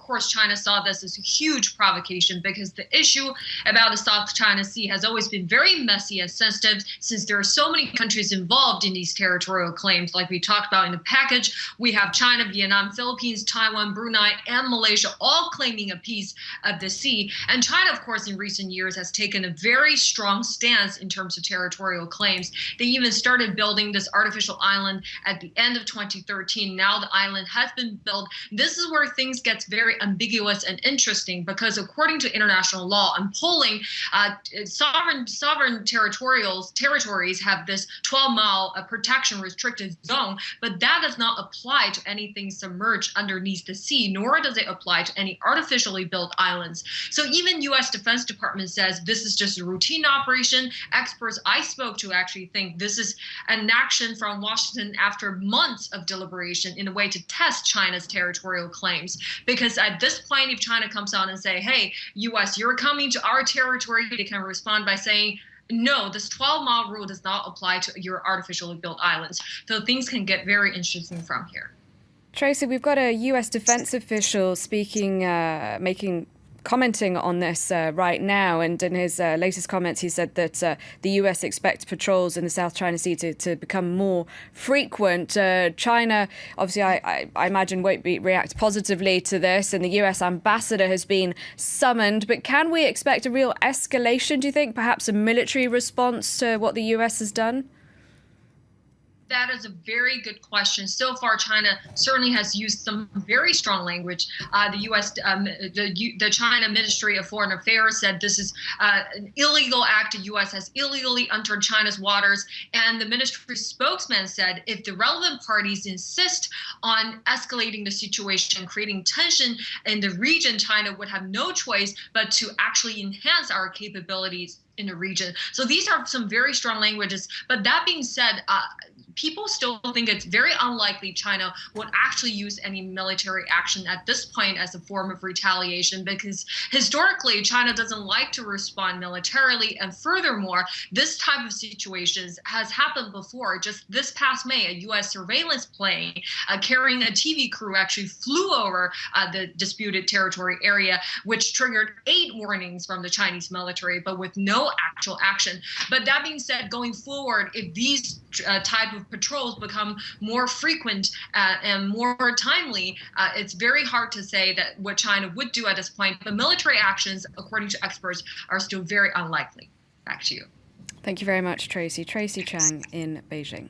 course, China saw this as a huge provocation because the issue about the South China Sea has always been very messy and sensitive since there are so many countries involved in these territorial claims. Like we talked about in the package, we have China, Vietnam, Philippines, Taiwan, Brunei, and Malaysia all claiming a piece of the sea. And China, of course, in recent years has taken a very strong stance in terms of territorial claims. They even started building this artificial island at the end of 2013. Now the island has been built. This is where things get very ambiguous and interesting because according to international law and polling, sovereign territories have this 12-mile protection restricted zone, but that does not apply to anything submerged underneath the sea, nor does it apply to any artificially built islands. So even U.S. Defense Department says this is just a routine operation. Experts I spoke to actually think this is an action from Washington after months of deliberation in a way to test China's territorial claims. Because at this point, if China comes out and say, hey, U.S., you're coming to our territory, they can respond by saying, no, this 12-mile rule does not apply to your artificially built islands. So things can get very interesting from here. Tracy, we've got a U.S. defense official commenting on this right now, and in his latest comments he said that the US expects patrols in the South China Sea to become more frequent. China, obviously, I imagine won't react positively to this, and the US ambassador has been summoned, but can we expect a real escalation, do you think, perhaps a military response to what the US has done? That is a very good question. So far, China certainly has used some very strong language. The China Ministry of Foreign Affairs said this is an illegal act. The U.S. has illegally entered China's waters. And the ministry spokesman said if the relevant parties insist on escalating the situation, creating tension in the region, China would have no choice but to actually enhance our capabilities in the region. So these are some very strong languages. But that being said, people still think it's very unlikely China would actually use any military action at this point as a form of retaliation, because historically China doesn't like to respond militarily. And furthermore, this type of situations has happened before. Just this past May, a U.S. surveillance plane carrying a TV crew actually flew over the disputed territory area, which triggered 8 warnings from the Chinese military, but with no actual action. But that being said, going forward, if these type of patrols become more frequent and more timely, it's very hard to say that what China would do at this point. But military actions, according to experts, are still very unlikely. Back to you. Thank you very much, Tracy. Tracy Chang in Beijing.